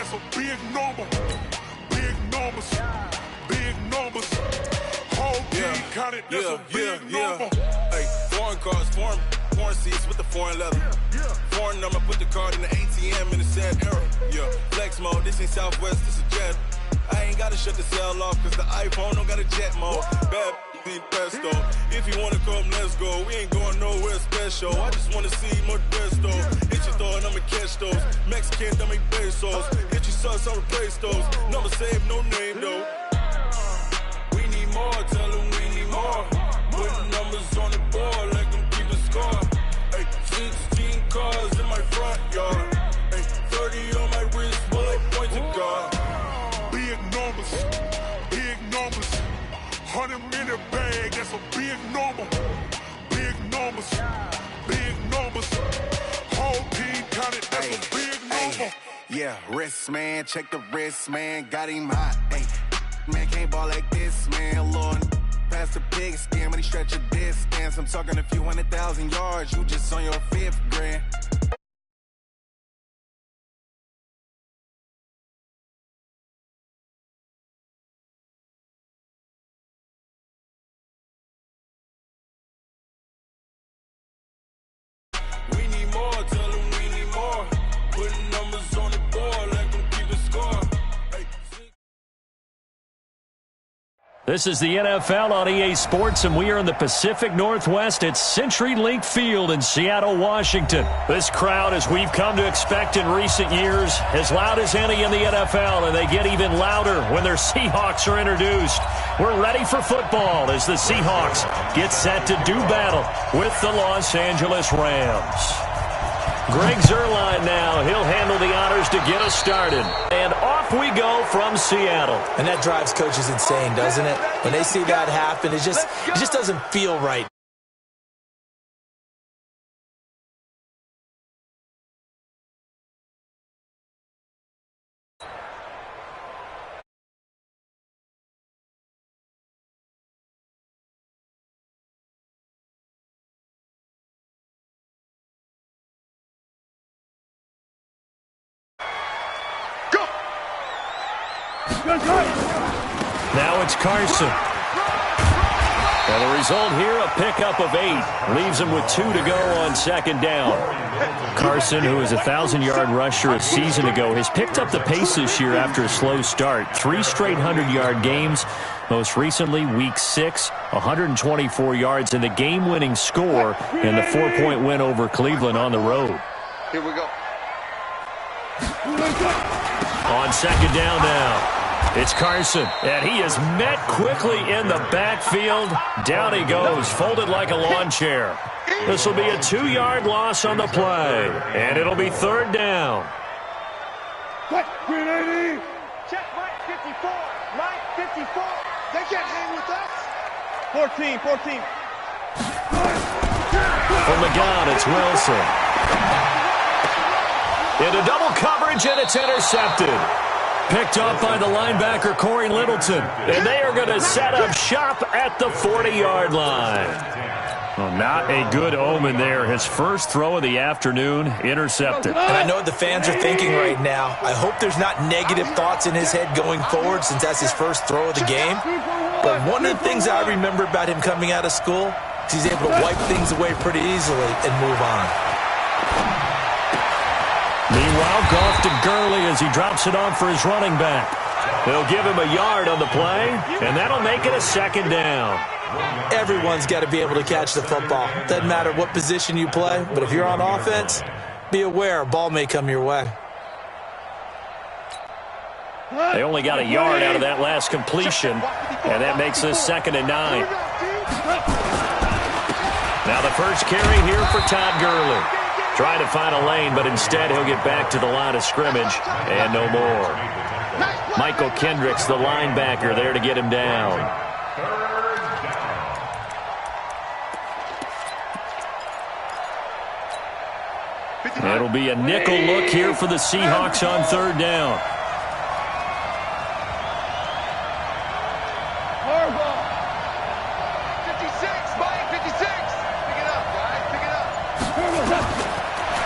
that's a big number. Big numbers, big numbers. Whole team counted, that's a big number. Hey, foreign cars, foreign seats with the foreign leather. Foreign number, put the card in the ATM in the sad era. Yeah, flex mode, this ain't Southwest, this is jet. I ain't gotta shut the cell off, cause the iPhone don't got a jet mode. Bad pesto. If you wanna come, let's go. We ain't going nowhere special. I just wanna see more Modesto. Hit your throw and I'ma catch those. Mexican, don't make pesos. Hit your sauce, I'll replace those. Number save, no name though. We need more, tell them we need more. Putting numbers on the board, let them keep a score. Hey, 16 cars in my front yard. Hey, 30 on my wrist, bullet points of God. Big numbers, big numbers. 100 minute bag, that's a big number. Big numbers, big numbers. Whole team counted, that's a big number. Yeah, wrist man, check the wrist man, got him hot. Ay, man can't ball like this, man. Lord, past the pig skin, when he stretch a distance. I'm talking a few 100,000 yards, you just on your 5th grand. We need more, tell them we need more. Putting numbers on the board, let them keep a score. Hey. This is the NFL on EA Sports, and we are in the Pacific Northwest at CenturyLink Field in Seattle, Washington. This crowd, as we've come to expect in recent years, as loud as any in the NFL, and they get even louder when their Seahawks are introduced. We're ready for football as the Seahawks get set to do battle with the Los Angeles Rams. Greg Zuerlein now. He'll handle the honors to get us started. And off we go from Seattle. And that drives coaches insane, doesn't it? When they see that happen, it just doesn't feel right. Now it's Carson. And the result here, a pickup of 8. Leaves him with 2 to go on second down. Carson, who is a 1,000-yard rusher a season ago, has picked up the pace this year after a slow start. 3 straight 100-yard games. Most recently, Week 6, 124 yards, and the game-winning score in the 4-point win over Cleveland on the road. Here we go. On second down now. It's Carson, and he is met quickly in the backfield. Down he goes, folded like a lawn chair. This will be a 2-yard loss on the play, and it'll be third down. Check, Mike 54. Mike 54. They can't hang with us. 14. From the gun, it's Wilson. Into double coverage, and it's intercepted. Picked up by the linebacker, Corey Littleton. And they are going to set up shop at the 40-yard line. Well, not a good omen there. His first throw of the afternoon, intercepted. And I know what the fans are thinking right now. I hope there's not negative thoughts in his head going forward since that's his first throw of the game. But one of the things I remember about him coming out of school is he's able to wipe things away pretty easily and move on. Meanwhile, Goff to Gurley as he drops it on for his running back. They'll give him a yard on the play, and that'll make it a second down. Everyone's got to be able to catch the football. Doesn't matter what position you play, but if you're on offense, be aware a ball may come your way. They only got a yard out of that last completion, and that makes this 2nd and 9. Now the first carry here for Todd Gurley. Trying to find a lane, but instead he'll get back to the line of scrimmage and no more. Michael Kendricks, the linebacker, there to get him down. It'll be a nickel look here for the Seahawks on third down.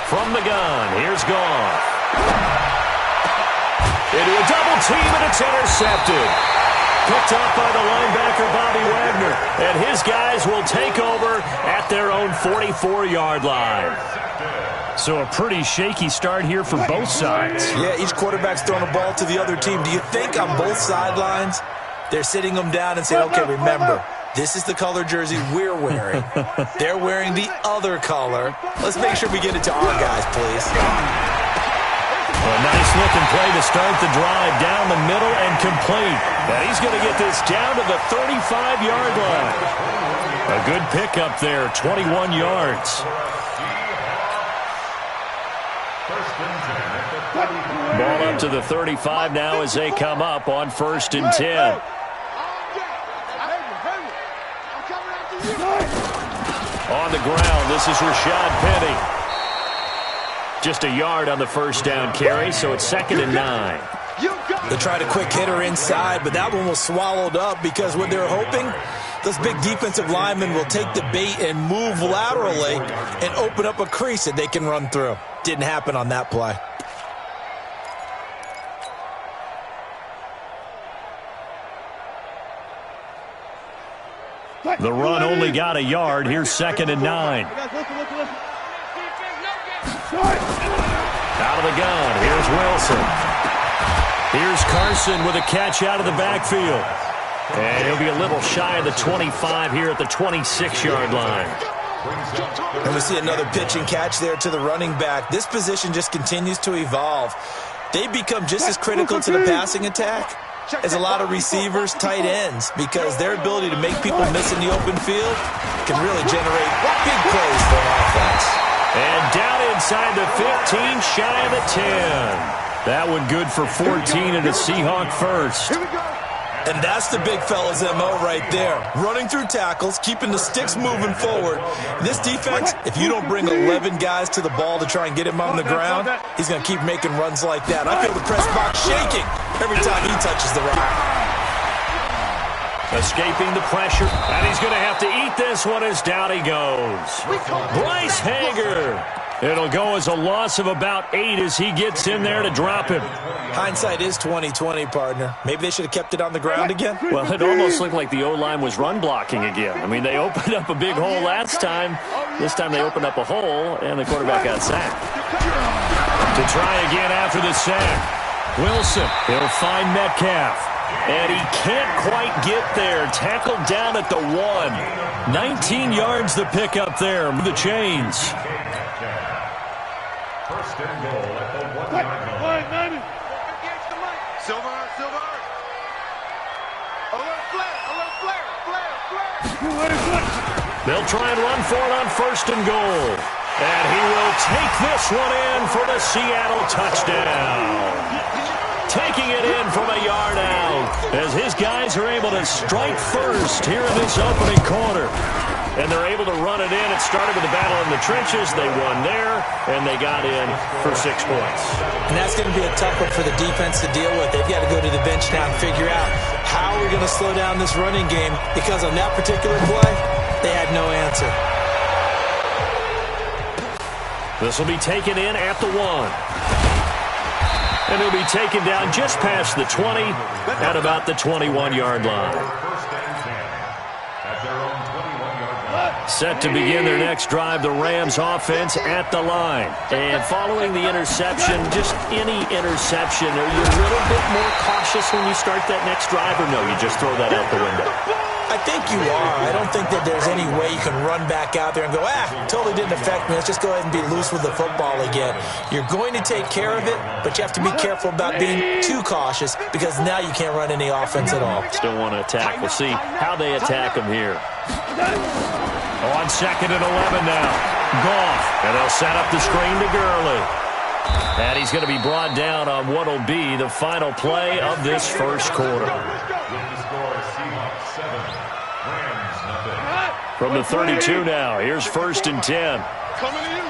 From the gun, here's Goff. into a double team, and it's intercepted. Picked up by the linebacker, Bobby Wagner. And his guys will take over at their own 44-yard line. So a pretty shaky start here for both sides. Yeah, each quarterback's throwing a ball to the other team. Do you think on both sidelines they're sitting them down and saying, okay, remember, this is the color jersey we're wearing. They're wearing the other color. Let's make sure we get it to our guys, please. A nice-looking play to start the drive down the middle and complete. And he's going to get this down to the 35-yard line. A good pickup there, 21 yards. Ball up to the 35 now as they come up on 1st and 10. On the ground, this is Rashad Penny. Just a yard on the first down carry, so it's 2nd and 9. They tried a quick hitter inside, but that one was swallowed up because what they're hoping, those big defensive linemen will take the bait and move laterally and open up a crease that they can run through. Didn't happen on that play. The run only got a yard. Here's 2nd and 9. Out of the gun. Here's Wilson. Here's Carson with a catch out of the backfield. And he'll be a little shy of the 25 here at the 26-yard line. And we see another pitch and catch there to the running back. This position just continues to evolve. They become just as critical to the passing attack as a lot of receivers, tight ends, because their ability to make people miss in the open field can really generate big plays for an offense. And down inside the 15, shy of the 10. That one good for 14 and a Seahawk first. And that's the big fella's MO right there. Running through tackles, keeping the sticks moving forward. This defense, if you don't bring 11 guys to the ball to try and get him on the ground, he's going to keep making runs like that. I feel the press box shaking every time he touches the rock. Escaping the pressure, and he's going to have to eat this one as down he goes. Bryce Hager. It'll go as a loss of about 8 as he gets in there to drop him. Hindsight is 20/20, partner. Maybe they should have kept it on the ground again. Well, it almost looked like the O-line was run blocking again. I mean, they opened up a big hole last time. This time they opened up a hole, and the quarterback got sacked. To try again after the sack. Wilson, he'll find Metcalf. And he can't quite get there. Tackled down at the 1. 19 yards the pickup there. The chains. First and goal at the 1-yard line. Silver. A little flare. They'll try and run for it on 1st and goal. And he will take this one in for the Seattle touchdown. Taking it in from a yard out as his guys are able to strike first here in this opening quarter. And they're able to run it in. It started with a battle in the trenches. They won there, and they got in for 6 points. And that's going to be a tough one for the defense to deal with. They've got to go to the bench now and figure out how we're going to slow down this running game, because on that particular play, they had no answer. This will be taken in at the 1. And he'll be taken down just past the 20 at about the 21-yard line. Set to begin their next drive, the Rams offense at the line. And following the interception, just any interception, are you a little bit more cautious when you start that next drive, or no, you just throw that out the window? I think you are. I don't think that there's any way you can run back out there and go, totally didn't affect me. Let's just go ahead and be loose with the football again. You're going to take care of it, but you have to be careful about being too cautious, because now you can't run any offense at all. Still want to attack. We'll see how they attack them here. On 2nd and 11 now. Goff. And they'll set up the screen to Gurley. And he's going to be brought down on what will be the final play of this first quarter. From the 32 now, here's 1st and 10. Coming to you.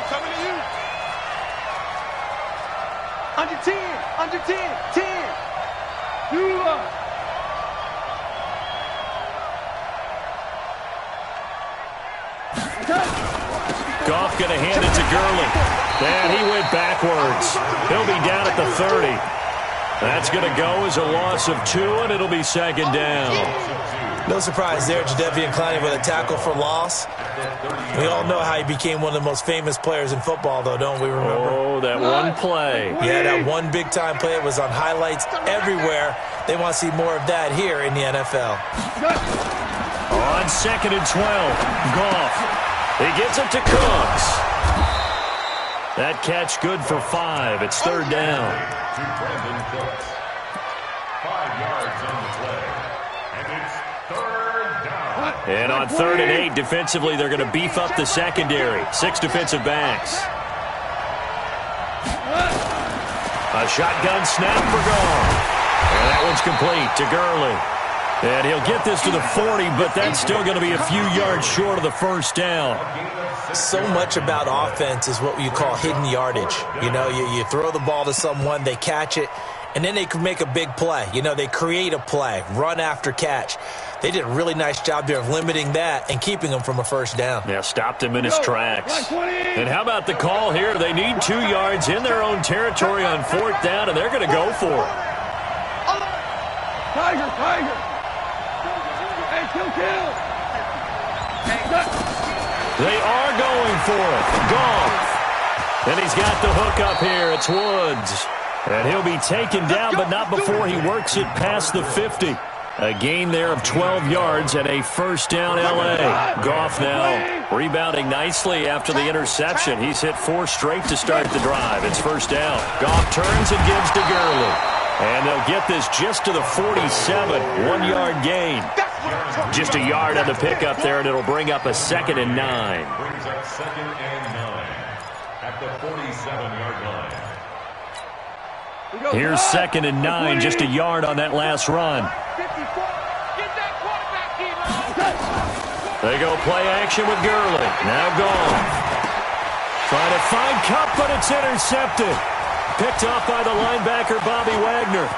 Under 10. 10. Goff going to hand it to Gurley. And he went backwards. He'll be down at the 30. That's going to go as a loss of 2, and it'll be second down. No surprise there, Jadeveon Clowney with a tackle for loss. We all know how he became one of the most famous players in football, though, don't we remember? Oh, that one play. Yeah, that one big-time play was on highlights everywhere. They want to see more of that here in the NFL. On 2nd and 12, Goff. He gets it to Cooks. That catch good for 5. It's 3rd down. To Brandon Cooks. 5 yards on the play. And it's 3rd down. And on 3rd and 8, defensively, they're going to beef up the secondary. 6 defensive backs. A shotgun snap for Goff. And that one's complete to Gurley. And he'll get this to the 40, but that's still going to be a few yards short of the 1st down. So much about offense is what you call hidden yardage. You know, you throw the ball to someone, they catch it, and then they can make a big play. You know, they create a play, run after catch. They did a really nice job there of limiting that and keeping him from a 1st down. Yeah, stopped him in his tracks. And how about the call here? They need 2 yards in their own territory on 4th down, and they're going to go for it. Tiger. Hey, kill. They are going for it. Goff. And he's got the hook up here. It's Woods. And he'll be taken down, but not before he works it past the 50. A gain there of 12 yards and a 1st down L.A. Goff now rebounding nicely after the interception. He's hit 4 straight to start the drive. It's 1st down. Goff turns and gives to Gurley. And they'll get this just to the 47. 1-yard gain. Just a yard on the pickup there, and it'll bring up a 2nd and 9. Brings up 2nd and 9 at the 47-yard line. Here's 2nd and 9, just a yard on that last run. They go play action with Gurley. Now Goff. Trying to find Kupp, but it's intercepted. Picked off by the linebacker, Bobby Wagner.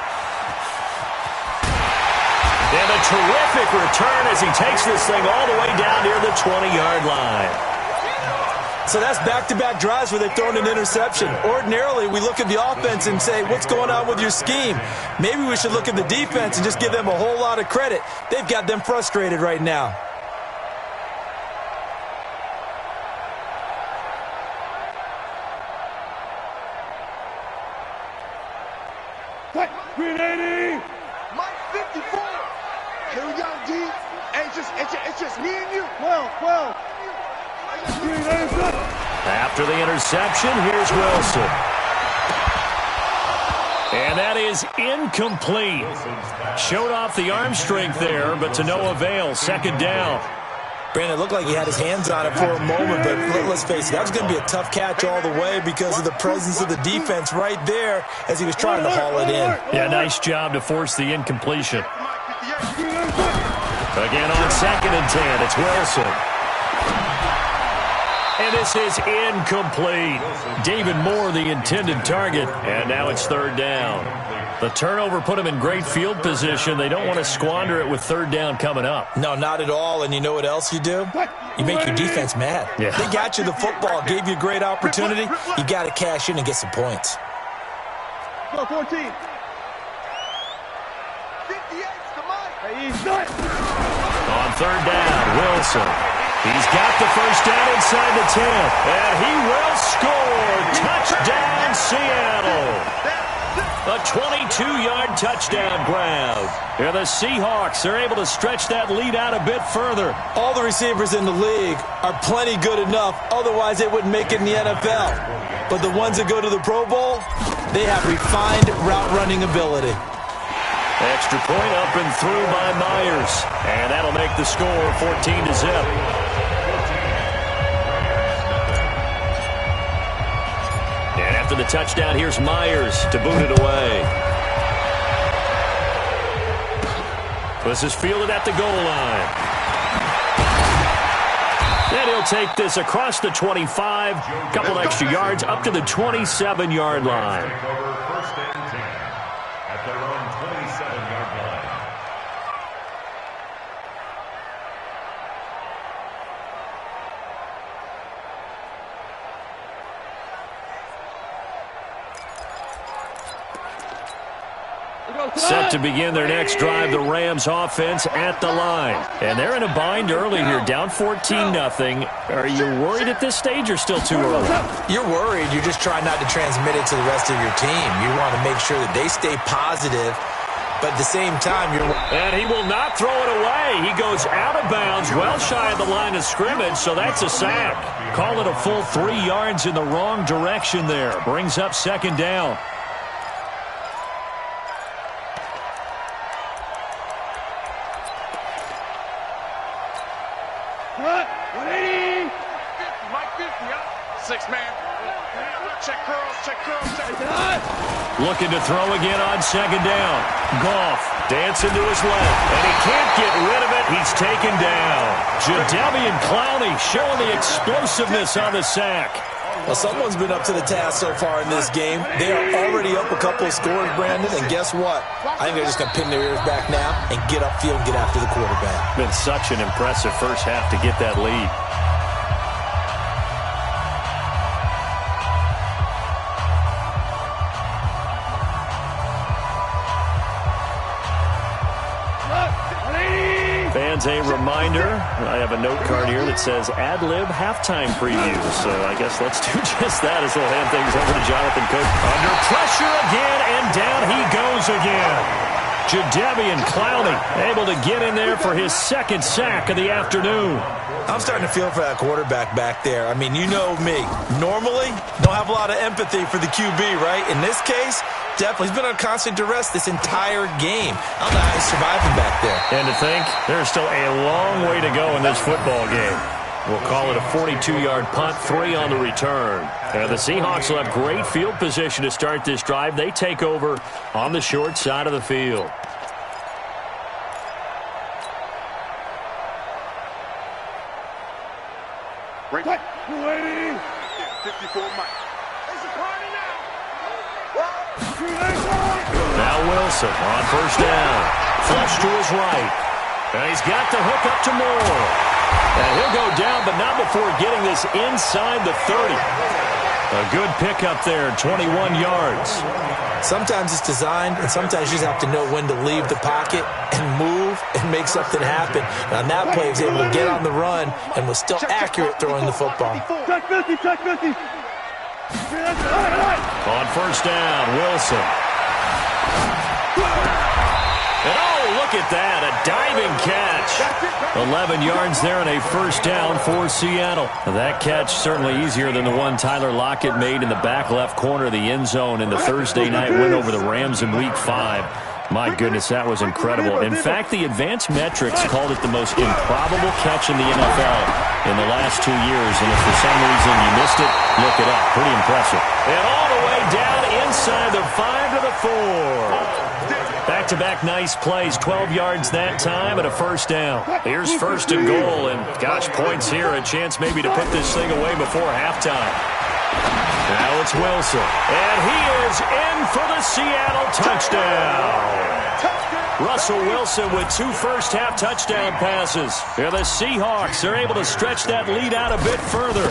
And a terrific return as he takes this thing all the way down near the 20-yard line. So that's back-to-back drives where they've thrown an interception. Ordinarily, we look at the offense and say, what's going on with your scheme? Maybe we should look at the defense and just give them a whole lot of credit. They've got them frustrated right now. Green 80. Mike 54. Here we go, D. Hey, it's just me and you. 12. Green 80. After the interception, here's Wilson. And that is incomplete. Showed off the arm strength there, but to no avail. 2nd down. Brandon, it looked like he had his hands on it for a moment, but let's face it, that was going to be a tough catch all the way because of the presence of the defense right there as he was trying to haul it in. Yeah, nice job to force the incompletion. Again on 2nd and 10, it's Wilson. And this is incomplete. David Moore, the intended target, and now it's 3rd down. The turnover put him in great field position. They don't want to squander it with 3rd down coming up. No, not at all. And you know what else you do? You make your defense mad. Yeah. They got you the football, gave you a great opportunity. You got to cash in and get some points. Go 14. 58's the Mike. Hey, he's not. On 3rd down, Wilson. He's got the 1st down inside the 10. And he will score. Touchdown, Seattle. A 22-yard touchdown grab. And the Seahawks are able to stretch that lead out a bit further. All the receivers in the league are plenty good enough. Otherwise, they wouldn't make it in the NFL. But the ones that go to the Pro Bowl, they have refined route-running ability. Extra point up and through by Myers. And that'll make the score 14-0. And after the touchdown, here's Myers to boot it away. This is fielded at the goal line. And he'll take this across the 25, couple extra yards up to the 27-yard line. First and 10 at their own 27-yard line. Set to begin their next drive, the Rams offense at the line. And they're in a bind early here, down 14-0. Are you worried at this stage or still too early? You're worried. You're just trying not to transmit it to the rest of your team. You want to make sure that they stay positive, but at the same time, you're... And he will not throw it away. He goes out of bounds, well shy of the line of scrimmage, so that's a sack. Call it a full 3 yards in the wrong direction there. Brings up second down. Looking to throw again on second down. Goff dancing to his left, and he can't get rid of it. He's taken down. Jadeveon Clowney showing the explosiveness on the sack. Well, someone's been up to the task so far in this game. They are already up a couple of scores, Brandon, and guess what? I think they're just going to pin their ears back now and get upfield and get after the quarterback. Been such an impressive first half to get that lead. Fans, a reminder, I have a note card here that says ad-lib halftime preview. So I guess let's do just that as we'll hand things over to Jonathan Cook. Under pressure again, and down he goes again. Jadeveon Clowney able to get in there for his second sack of the afternoon. I'm starting to feel for that quarterback back there. I mean, you know me. Normally, don't have a lot of empathy for the QB, right? In this case, definitely. He's been on constant duress this entire game. I don't know how he's surviving back there. And to think, there's still a long way to go in this football game. We'll call it a 42-yard punt, 3 on the return. The Seahawks will have great field position to start this drive. They take over on the short side of the field. Right. 280. 54 Mike. It's a party now. Now Wilson on first down. Flush to his right. And he's got the hook up to Moore. And he'll go down, but not before getting this inside the 30. A good pickup there, 21 yards. Sometimes it's designed, and sometimes you just have to know when to leave the pocket and move and make something happen. And on that play, he was able to get on the run and was still accurate throwing the football. Check 50, check 50. On first down, Wilson. And oh, look at that, a diving catch. 11 yards there and a first down for Seattle. That catch certainly easier than the one Tyler Lockett made in the back left corner of the end zone in the Thursday night win over the Rams in Week 5. My goodness, that was incredible. In fact, the advanced metrics called it the most improbable catch in the NFL in the last 2 years. And if for some reason you missed it, look it up. Pretty impressive. And all the way down inside the 5 to the 4. Back-to-back nice plays, 12 yards that time and a first down. Here's first and goal, and gosh, points here, a chance maybe to put this thing away before halftime. Now it's Wilson, and he is in for the Seattle touchdown. Russell Wilson with 2 first-half touchdown passes. Yeah, the Seahawks are able to stretch that lead out a bit further.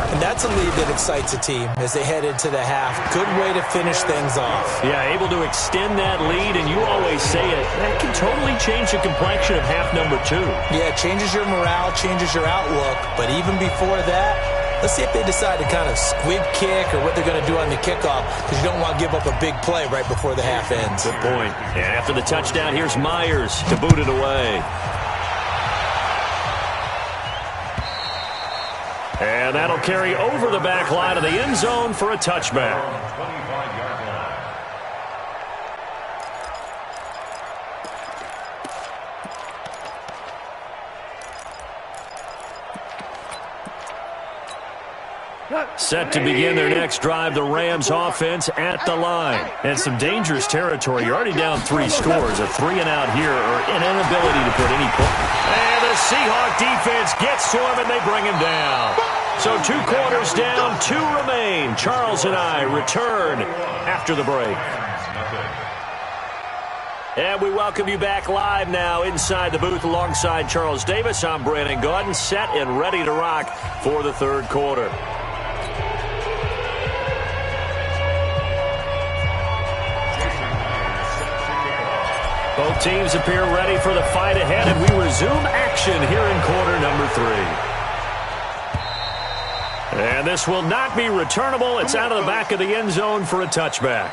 And that's a lead that excites a team as they head into the half. Good way to finish things off. Yeah, able to extend that lead, and you always say it, that can totally change the complexion of half number 2. Yeah, it changes your morale, changes your outlook, but even before that, let's see if they decide to kind of squib kick or what they're going to do on the kickoff, because you don't want to give up a big play right before the half ends. Good point. And after the touchdown, here's Myers to boot it away. And that'll carry over the back line of the end zone for a touchback. Set to begin their next drive, the Rams offense at the line. And some dangerous territory. You're already down 3 scores. A 3-and-out here or an inability to put any point. And the Seahawk defense gets to him and they bring him down. So 2 quarters down, 2 remain. Charles and I return after the break. And we welcome you back live now inside the booth alongside Charles Davis. I'm Brandon Gaudin, set and ready to rock for the 3rd quarter. Both teams appear ready for the fight ahead, and we resume action here in quarter number 3. And this will not be returnable. It's out of the back of the end zone for a touchback.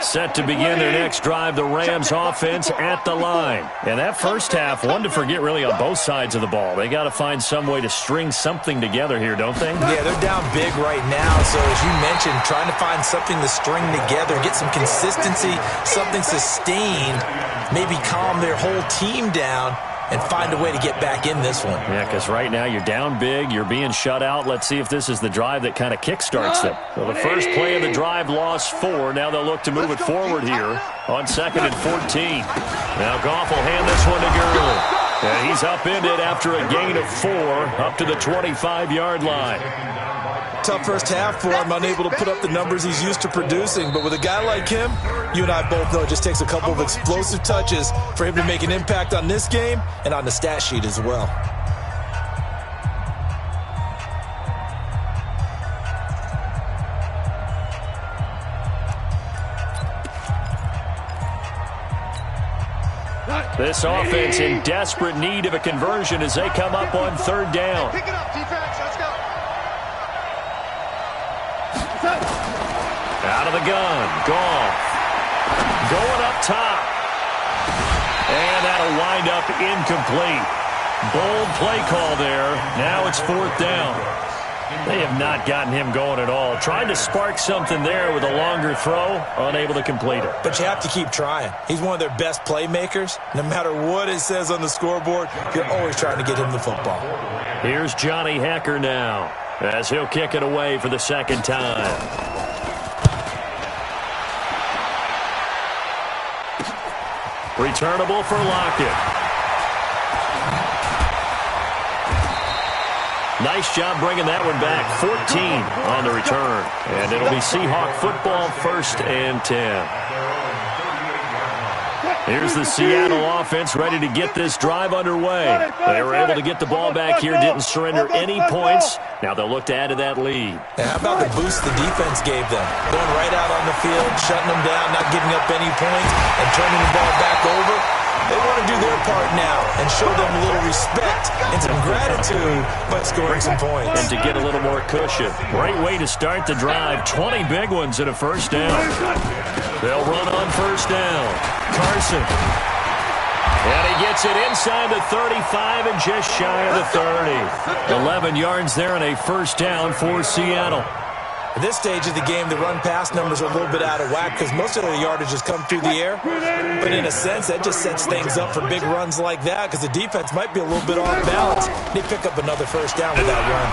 Set to begin their next drive, the Rams offense at the line. And that first half, one to forget really on both sides of the ball. They got to find some way to string something together here, don't they? Yeah, they're down big right now. So as you mentioned, trying to find something to string together, get some consistency, something sustained, maybe calm their whole team down and find a way to get back in this one. Yeah, because right now you're down big, you're being shut out. Let's see if this is the drive that kind of kickstarts them. So the first play of the drive lost 4. Now they'll look to move it forward here on 2nd and 14. Now Goff will hand this one to Gurley. And he's upended after a gain of 4 up to the 25-yard line. Tough first half for him, unable to put up the numbers he's used to producing. But with a guy like him, you and I both know it just takes a couple of explosive touches for him to make an impact on this game and on the stat sheet as well. This offense in desperate need of a conversion as they come up on 3rd down. Pick it up, defense. Let's go. Out of the gun, Goff. Going up top. And that'll wind up incomplete. Bold play call there. Now it's 4th down. They have not gotten him going at all. Tried to spark something there with a longer throw, unable to complete it. But you have to keep trying. He's one of their best playmakers. No matter what it says on the scoreboard, you're always trying to get him the football. Here's Johnny Hecker now, as he'll kick it away for the 2nd time. Returnable for Lockett. Nice job bringing that one back. 14 on the return. And it'll be Seahawk football, 1st and 10. Here's the Seattle offense ready to get this drive underway. They were able to get the ball back here, didn't surrender any points. Now they'll look to add to that lead. And how about the boost the defense gave them? Going right out on the field, shutting them down, not giving up any points, and turning the ball back over. They want to do their part now and show them a little respect and some gratitude by scoring some points. And to get a little more cushion. Great way to start the drive. 20 big ones and a 1st down. They'll run on 1st down. Carson. And he gets it inside the 35 and just shy of the 30. 11 yards there and a 1st down for Seattle. At this stage of the game, the run-pass numbers are a little bit out of whack because most of the yardage has come through the air. But in a sense, that just sets things up for big runs like that because the defense might be a little bit off balance. They pick up another 1st down with that run.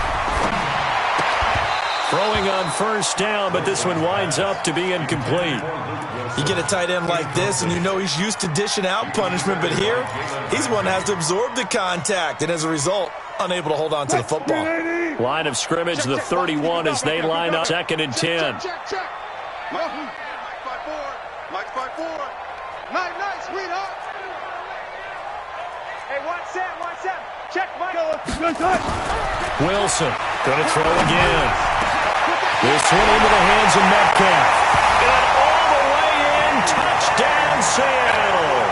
Throwing on 1st down, but this one winds up to be incomplete. You get a tight end like this, and you know he's used to dishing out punishment, but here, he's one that has to absorb the contact, and as a result, unable to hold on to the football. Line of scrimmage, the 31 as they line up 2nd and 10. Check. Mike 5-4. Nice, sweetheart. Hey, watch Sam. Check, Mike. Wilson going to throw again. This one into the hands of Metcalf. And all the way in, touchdown Seattle.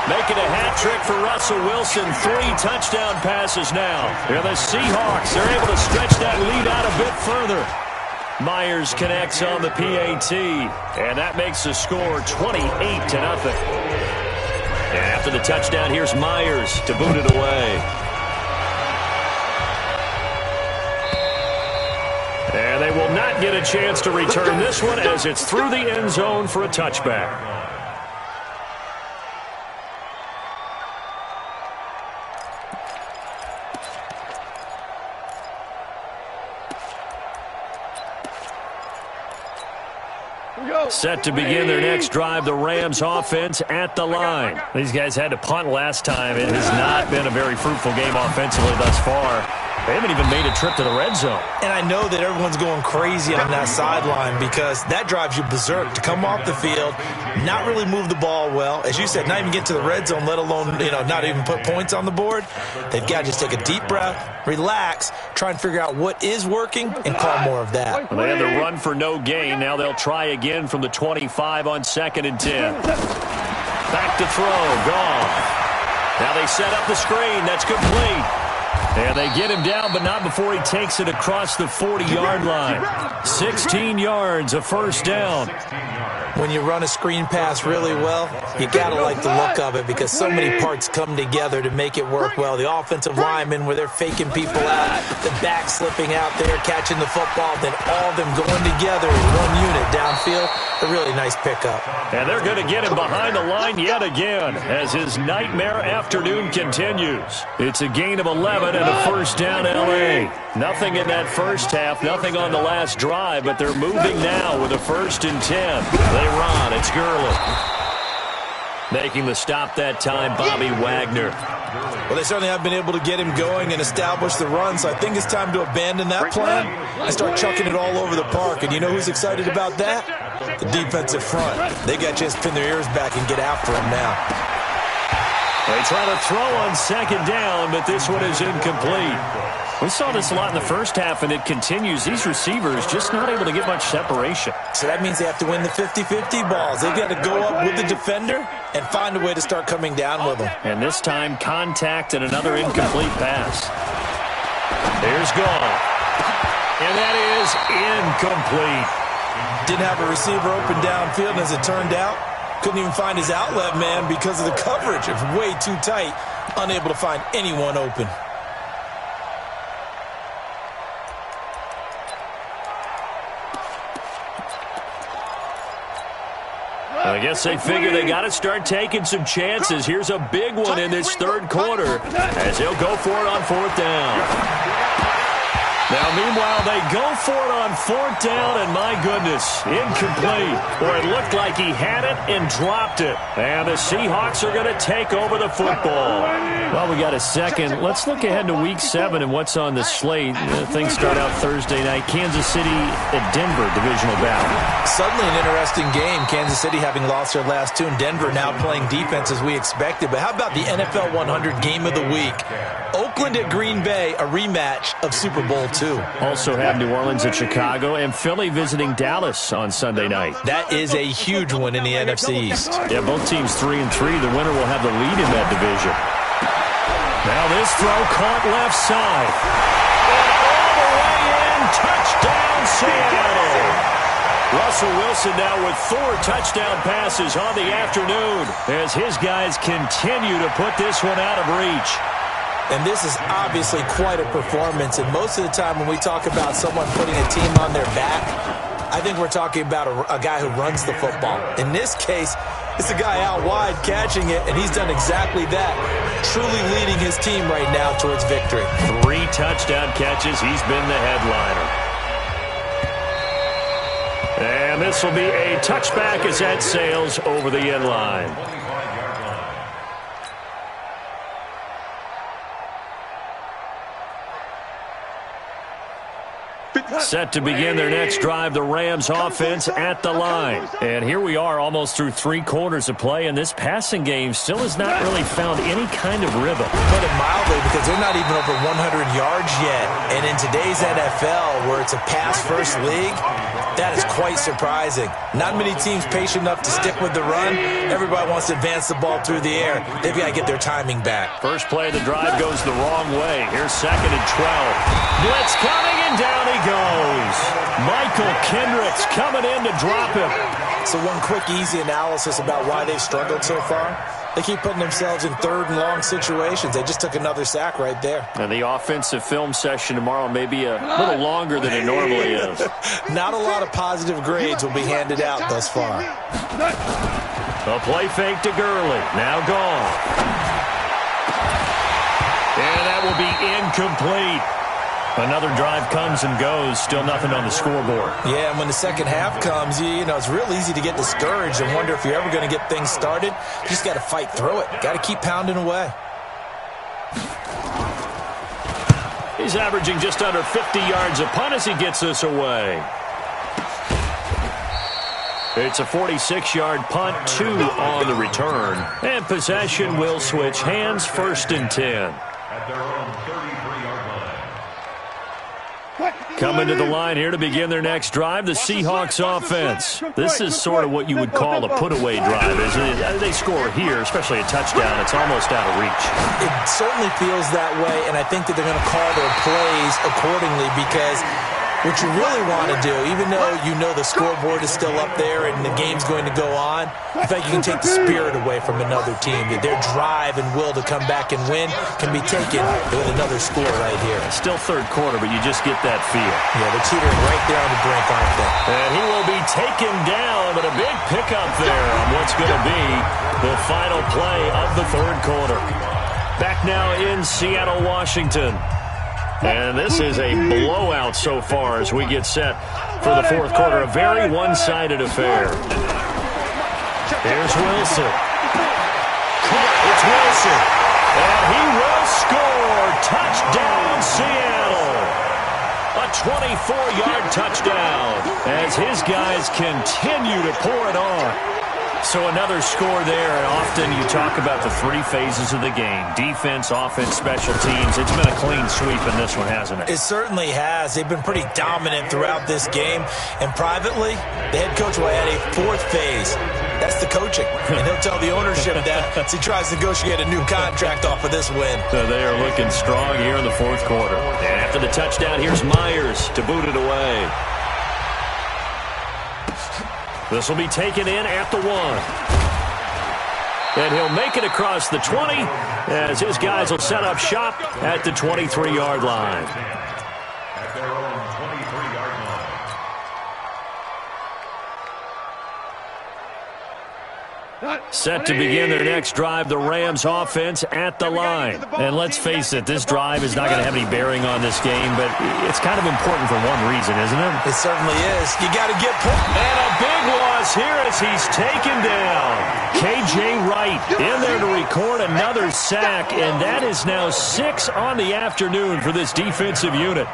Making a hat trick for Russell Wilson. 3 touchdown passes now. Here the Seahawks. They're able to stretch that lead out a bit further. Myers connects on the PAT. And that makes the score 28-0. And after the touchdown, here's Myers to boot it away. And they will not get a chance to return this one as it's through the end zone for a touchback. Set to begin their next drive, the Rams offense at the line. These guys had to punt last time. It has not been a very fruitful game offensively thus far. They haven't even made a trip to the red zone. And I know that everyone's going crazy on that sideline because that drives you berserk to come off the field, not really move the ball well. As you said, not even get to the red zone, let alone, not even put points on the board. They've got to just take a deep breath, relax, try and figure out what is working, and call more of that. Well, they had the run for no gain. Now they'll try again from the 25 on 2nd and 10. Back to throw. Gone. Now they set up the screen. That's complete. And they get him down, but not before he takes it across the 40-yard line. 16 yards, a first down. When you run a screen pass really well, you got to like the look of it because so many parts come together to make it work well. The offensive linemen where they're faking people out, the back slipping out there, catching the football, then all of them going together as one unit downfield. A really nice pickup. And they're going to get him behind the line yet again as his nightmare afternoon continues. It's a gain of 11 and a first down, L.A. Nothing in that first half, nothing on the last drive, but they're moving now with a 1st and 10. They run. It's Gurley. Making the stop that time, Bobby Wagner. Well, they certainly have been able to get him going and establish the run, so I think it's time to abandon that plan and start chucking it all over the park. And you know who's excited about that? The defensive front. They got a chance to pin their ears back and get after him now. They try to throw on 2nd down, but this one is incomplete. We saw this a lot in the first half, and it continues. These receivers just not able to get much separation. So that means they have to win the 50-50 balls. They've got to go up with the defender and find a way to start coming down with them. And this time, contact and another incomplete pass. Here's gone. And that is incomplete. Didn't have a receiver open downfield, and as it turned out, couldn't even find his outlet man because of the coverage. It's way too tight, unable to find anyone open. I guess they figure they got to start taking some chances. Here's a big one in this 3rd quarter as he'll go for it on 4th down. Now, meanwhile, they go for it on 4th down, and my goodness, incomplete. Or it looked like he had it and dropped it. And the Seahawks are going to take over the football. Well, we got a second. Let's look ahead to Week 7 and what's on the slate. Things start out Thursday night. Kansas City at Denver, divisional battle. Suddenly an interesting game. Kansas City having lost their last 2, and Denver now playing defense as we expected. But how about the NFL 100 game of the week? Oakland at Green Bay, a rematch of Super Bowl II. Also have New Orleans at Chicago and Philly visiting Dallas on Sunday night. That is a huge one in the NFC East. Yeah, both teams 3-3. The winner will have the lead in that division. Now this throw caught left side. All the way in. Touchdown, Seattle. Russell Wilson now with 4 touchdown passes on the afternoon as his guys continue to put this one out of reach. And this is obviously quite a performance. And most of the time when we talk about someone putting a team on their back, I think we're talking about a guy who runs the football. In this case, it's a guy out wide catching it, and he's done exactly that, truly leading his team right now towards victory. 3 touchdown catches. He's been the headliner. And this will be a touchback as that sails over the end line. Set to begin their next drive, the Rams offense at the line. And here we are almost through 3 quarters of play, and this passing game still has not really found any kind of rhythm. Put it mildly, because they're not even over 100 yards yet. And in today's NFL, where it's a pass-first league, that is quite surprising. Not many teams patient enough to stick with the run. Everybody wants to advance the ball through the air. They've got to get their timing back. First play of the drive goes the wrong way. Here's 2nd and 12. Blitz coming, and down he goes. Michael Kendricks coming in to drop him. So one quick, easy analysis about why they've struggled so far. They keep putting themselves in 3rd and long situations. They just took another sack right there. And the offensive film session tomorrow may be a little longer than it normally is. Not a lot of positive grades will be handed out thus far. A play fake to Gurley. Now gone. And that will be incomplete. Another drive comes and goes. Still nothing on the scoreboard. Yeah, and when the second half comes, you know, it's real easy to get discouraged and wonder if you're ever going to get things started. You just got to fight through it. Got to keep pounding away. He's averaging just under 50 yards a punt as he gets this away. It's a 46-yard punt, 2 on the return. And possession will switch hands, 1st and 10. At their own 33-yard line. Coming to the line here to begin their next drive, the Seahawks offense. This is sort of what you would call a put-away drive, isn't it? They score here, especially a touchdown. It's almost out of reach. It certainly feels that way, and I think that they're going to call their plays accordingly because what you really want to do, even though you know the scoreboard is still up there and the game's going to go on, in fact, you can take the spirit away from another team. Their drive and will to come back and win can be taken with another score right here. Still third quarter, but you just get that feel. Yeah, they're teetering right there on the brink, aren't they? And he will be taken down, but a big pickup there on what's going to be the final play of the third quarter. Back now in Seattle, Washington. And this is a blowout so far as we get set for the fourth quarter. A very one-sided affair. Here's Wilson. It's Wilson. And he will score. Touchdown, Seattle. A 24-yard touchdown as his guys continue to pour it on. So another score there, and often you talk about the 3 phases of the game. Defense, offense, special teams. It's been a clean sweep in this one, hasn't it? It certainly has. They've been pretty dominant throughout this game. And privately, the head coach will add a 4th phase. That's the coaching. And he'll tell the ownership that as he tries to negotiate a new contract off of this win. So they are looking strong here in the fourth quarter. And after the touchdown, here's Myers to boot it away. This will be taken in at the 1. And he'll make it across the 20 as his guys will set up shop at the 23-yard line. At their own 23-yard line. Set to begin their next drive, the Rams offense at the line. And let's face it, this drive is not going to have any bearing on this game, but it's kind of important for one reason, isn't it? It certainly is. You got to get points. And a big loss here as he's taken down. K.J. Wright in there to record another sack, and that is now 6 on the afternoon for this defensive unit.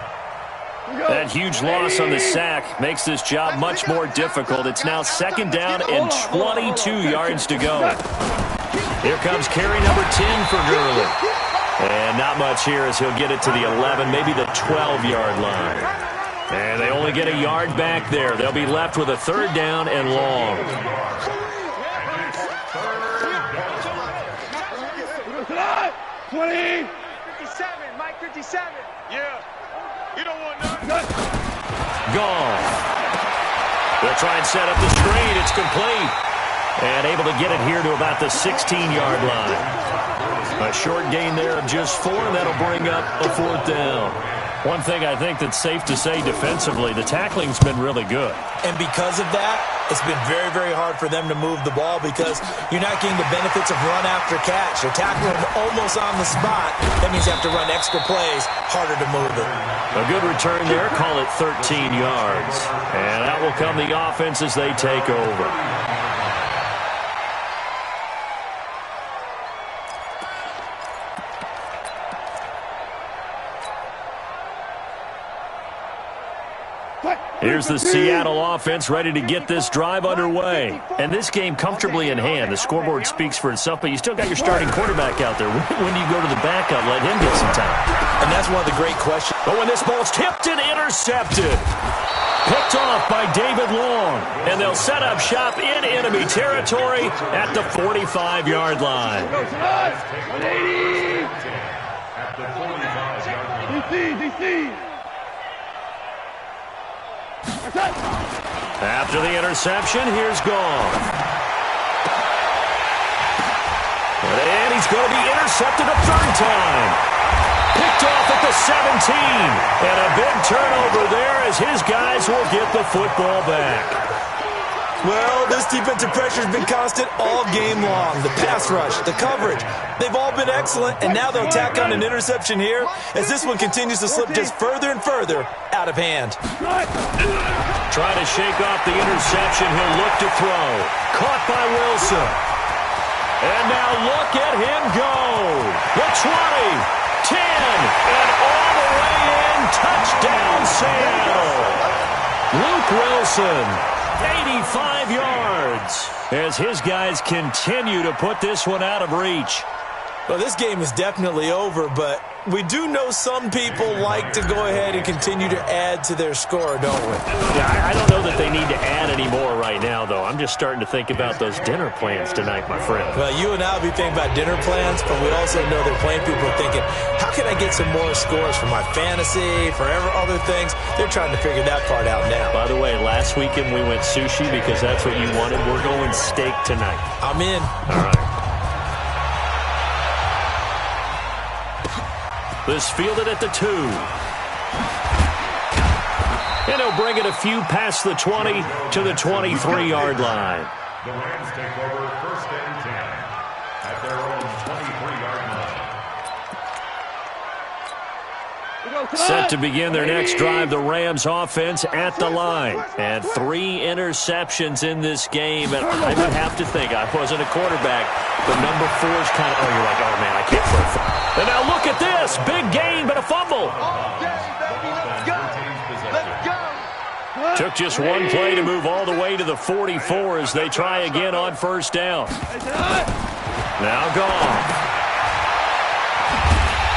That huge loss on the sack makes this job much more difficult. It's now 2nd down and 22 yards to go. Here comes carry number 10 for Gurley. And not much here as he'll get it to the 11, maybe the 12-yard line. And they only get a yard back there. They'll be left with a 3rd down and long. 20. 57, Mike 57. Yeah. You don't want nothing. Gone. They'll try and set up the screen. It's complete. And able to get it here to about the 16-yard line. A short gain there of just 4, and that'll bring up a 4th down. One thing I think that's safe to say defensively, the tackling's been really good. And because of that, it's been very, very hard for them to move the ball because you're not getting the benefits of run after catch. They're tackling almost on the spot. That means you have to run extra plays, harder to move it. A good return there, call it 13 yards. And that will come the offense as they take over. Here's the Seattle offense ready to get this drive underway. And this game comfortably in hand. The scoreboard speaks for itself, but you still got your starting quarterback out there. When do you go to the backup, let him get some time? And that's one of the great questions. But when this ball's tipped and intercepted. Picked off by David Long. And they'll set up shop in enemy territory at the 45-yard line. 180. At the 45-yard line. DC. After the interception, here's Goff. And he's going to be intercepted a 3rd time. Picked off at the 17. And a big turnover there as his guys will get the football back. Well, this defensive pressure has been constant all game long. The pass rush, the coverage, they've all been excellent, and now they'll tack on an interception here as this one continues to slip just further and further out of hand. Trying to shake off the interception, he'll look to throw. Caught by Wilson. And now look at him go. The 20, 10, and all the way touchdown, Seattle. Luke Wilson, 85 yards, as his guys continue to put this one out of reach. Well, this game is definitely over, but we do know some people like to go ahead and continue to add to their score, don't we? Yeah, I don't know that they need to add any more right now, though. I'm just starting to think about those dinner plans tonight, my friend. Well, you and I will be thinking about dinner plans, but we also know they're playing people are thinking, how can I get some more scores for my fantasy, for other things? They're trying to figure that part out now. By the way, last weekend we went sushi because that's what you wanted. We're going steak tonight. I'm in. All right. This fielded at the 2. And he'll bring it a few past the 20 to the 23-yard line. The Rams take over 1st and 10 at their own 23-yard line. Set to begin their next drive, the Rams offense at the line. And 3 interceptions in this game. And I would have to think, I wasn't a quarterback, but number 4 is kind of, you're like, oh, man, I can't throw. And now look at this. Big gain, but a fumble. Took just one play to move all the way to the 44 as they try again on 1st down. Now gone.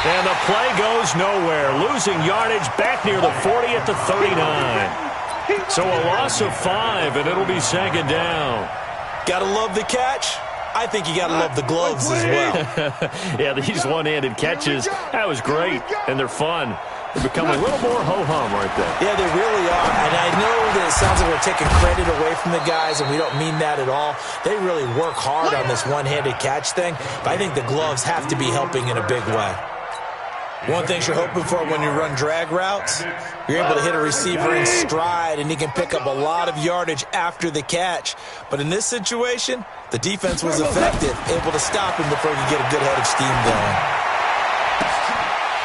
And the play goes nowhere. Losing yardage back near the 40 at the 39. So a loss of 5, and it'll be 2nd down. Gotta love the catch. I think you got to love the gloves as well. Yeah, these one-handed catches, that was great, and they're fun. They become a little more ho-hum right there. Yeah, they really are, and I know that it sounds like we're taking credit away from the guys, and we don't mean that at all. They really work hard on this one-handed catch thing, but I think the gloves have to be helping in a big way. One thing you're hoping for when you run drag routes, you're able to hit a receiver in stride, and he can pick up a lot of yardage after the catch. But in this situation, the defense was effective, able to stop him before he could get a good head of steam going.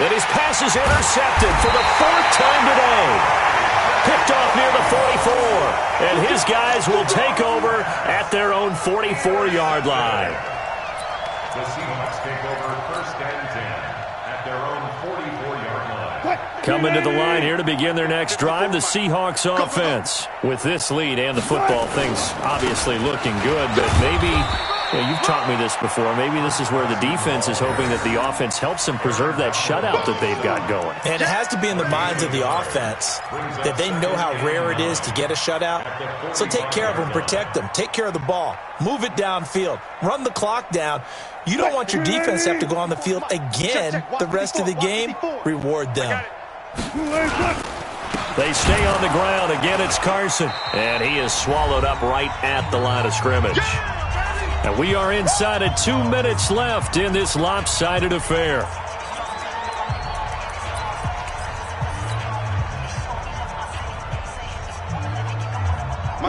And his pass is intercepted for the 4th time today. Picked off near the 44. And his guys will take over at their own 44-yard line. The Seahawks take over 1st and 10 at their own 44-yard line. Coming to the line here to begin their next drive, the Seahawks offense. With this lead and the football, things obviously looking good, but maybe, you've taught me this before, maybe this is where the defense is hoping that the offense helps them preserve that shutout that they've got going. And it has to be in the minds of the offense that they know how rare it is to get a shutout. So take care of them, protect them, take care of the ball, move it downfield, run the clock down. You don't want your defense to have to go on the field again the rest of the game. Reward them. They stay on the ground. Again, it's Carson. And he is swallowed up right at the line of scrimmage. And we are inside of 2 minutes left in this lopsided affair.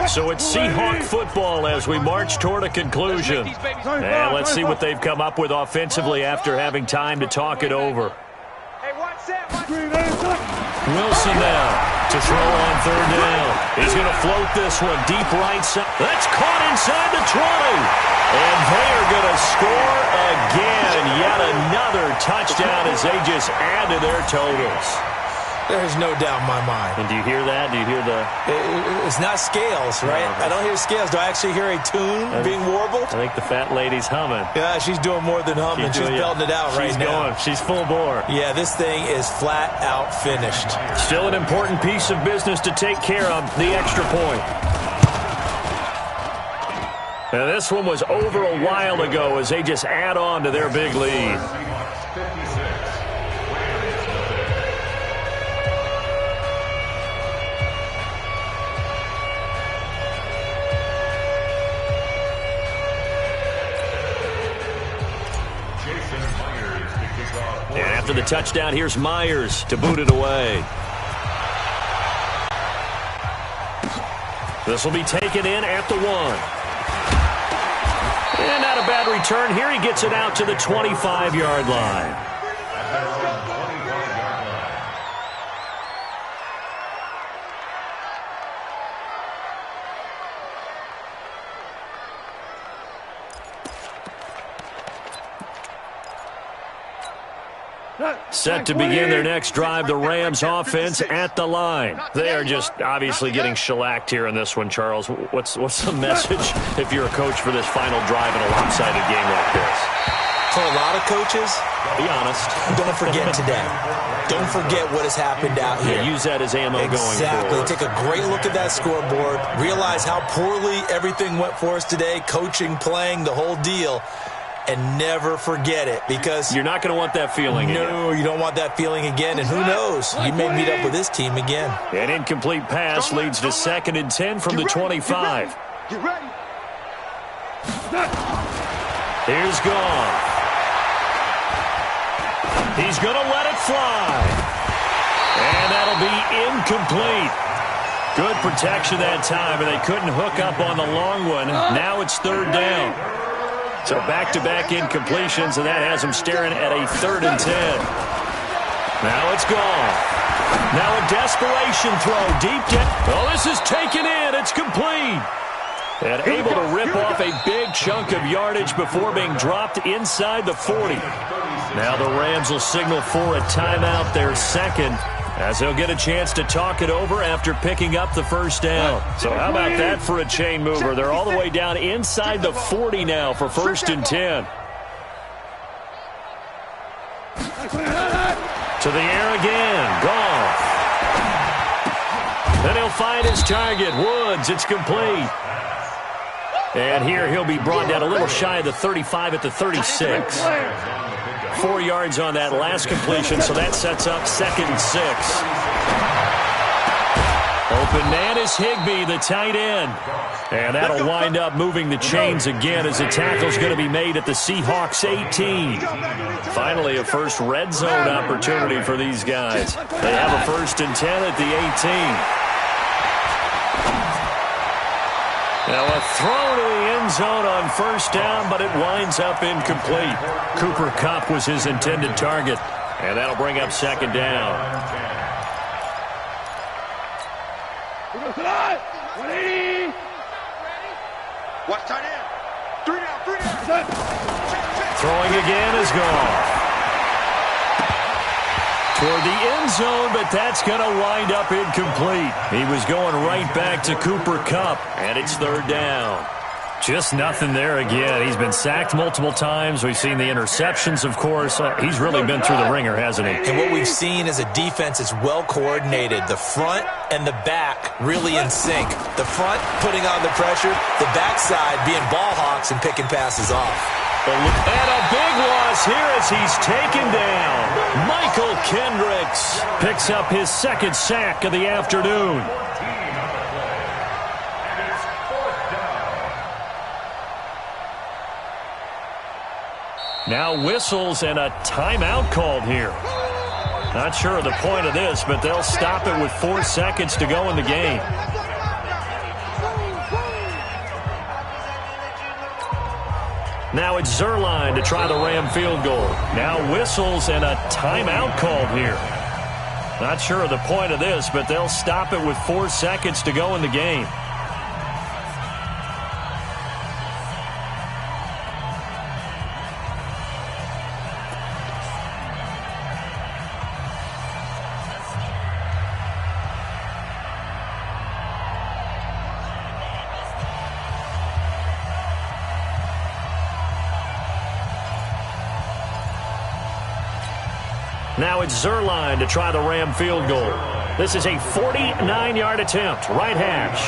So it's Seahawk football as we march toward a conclusion. And let's see what they've come up with offensively after having time to talk it over. Wilson now to throw on 3rd down. He's going to float this one deep right side. That's caught inside the 20. And they are going to score again. Yet another touchdown as they just add to their totals. There's no doubt in my mind. And do you hear that? Do you hear the... It's not scales, right? No, I don't hear scales. Do I actually hear a tune being warbled? I think the fat lady's humming. Yeah, she's doing more than humming. She's belting it out right now. She's full bore. Yeah, this thing is flat out finished. Still an important piece of business to take care of, the extra point. Now, this one was over a while ago as they just add on to their big lead. And after the touchdown, here's Myers to boot it away. This will be taken in at the 1. And not a bad return here. He gets it out to the 25-yard line. Set to begin their next drive, the Rams offense at the line. They are just obviously getting shellacked here in this one, Charles. What's the message if you're a coach for this final drive in a lopsided game like this? For a lot of coaches, be honest, don't forget today. Don't forget what has happened out here. Yeah, use that as ammo going forward. Exactly. Take a great look at that scoreboard. Realize how poorly everything went for us today, coaching, playing, the whole deal. And never forget it, because you're not going to want that feeling again. No, you don't want that feeling again. And who knows? You may meet up with this team again. An incomplete pass leads to 2nd and 10 from the 25. Get ready. Here's Goff. He's going to let it fly. And that'll be incomplete. Good protection that time, and they couldn't hook up on the long one. Now it's 3rd down. So back-to-back incompletions, and that has them staring at a 3rd and 10. Now it's gone. Now a desperation throw deep down. Oh, this is taken in. It's complete. And able to rip off a big chunk of yardage before being dropped inside the 40. Now the Rams will signal for a timeout, their 2nd, as they'll get a chance to talk it over after picking up the 1st down. So how about that for a chain mover? They're all the way down inside the 40 now for 1st and 10. To the air again. Goff. Then he'll find his target. Woods. It's complete. And here he'll be brought down a little shy of the 35 at the 36. 4 yards on that last completion, so that sets up 2nd and 6. Open man is Higbee, the tight end. And that'll wind up moving the chains again as the tackle's going to be made at the Seahawks 18. Finally, a first red zone opportunity for these guys. They have a 1st and 10 at the 18. Now a throw to the end zone on 1st down, but it winds up incomplete. Cooper Kupp was his intended target, and that'll bring up 2nd down. 180. Watch tight end. 3 down. Throwing again is gone. Toward the end zone, but that's going to wind up incomplete. He was going right back to Cooper Kupp, and it's 3rd down. Just nothing there again. He's been sacked multiple times. We've seen the interceptions, of course. He's really been through the ringer, hasn't he? And what we've seen is a defense that's well coordinated. The front and the back really in sync. The front putting on the pressure, the backside being ball hawks and picking passes off. And a big loss here as he's taken down. Michael Kendricks picks up his 2nd sack of the afternoon. Now whistles and a timeout called here. Not sure of the point of this, but they'll stop it with 4 seconds to go in the game. Now it's Zerline to try the Ram field goal. Now whistles and a timeout called here. Not sure of the point of this, but they'll stop it with 4 seconds to go in the game. Now it's Zerline to try the Ram field goal. This is a 49-yard attempt, right hash.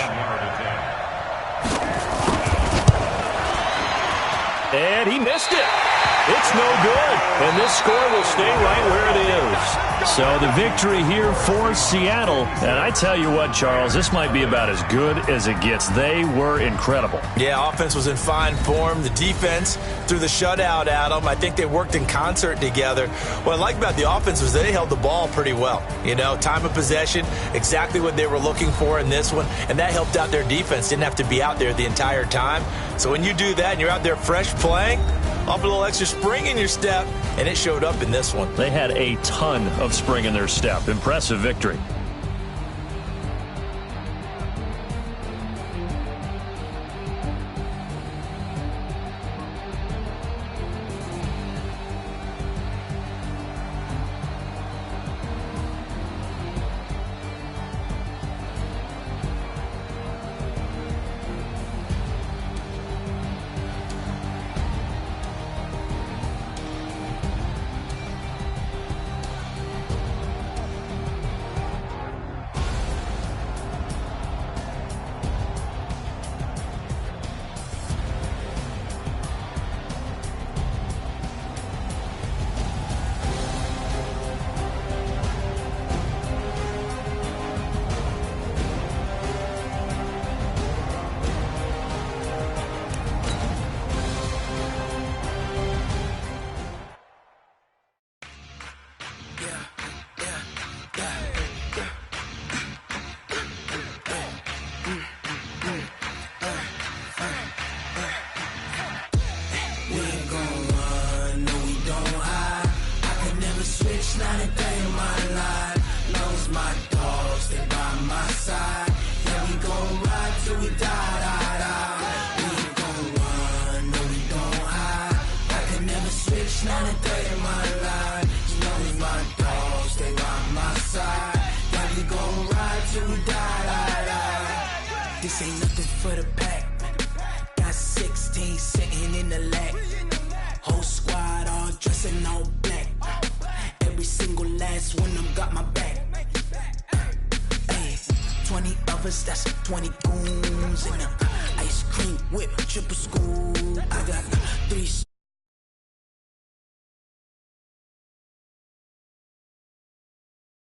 And he missed it. It's no good. And this score will stay right where it is. So the victory here for Seattle. And I tell you what, Charles, this might be about as good as it gets. They were incredible. Yeah, offense was in fine form. The defense threw the shutout at them. I think they worked in concert together. What I like about the offense was they held the ball pretty well. You know, time of possession, exactly what they were looking for in this one. And that helped out their defense. Didn't have to be out there the entire time. So when you do that and you're out there fresh playing, off a little extra spring in your step, and it showed up in this one. They had a ton of spring in their step. Impressive victory. till we die. We ain't gon' run, no we don't hide. I can never switch, 9 and 3 in my life. You know we my dogs, they by my side. Yeah, we gon' ride till we die. This ain't nothing for the pack. Got 16 sitting in the lap. Whole squad all dressing all black. Every single last one of them got my back. Hey, 20 of us, that's 20 goons in a ice cream whip, triple school. I got 3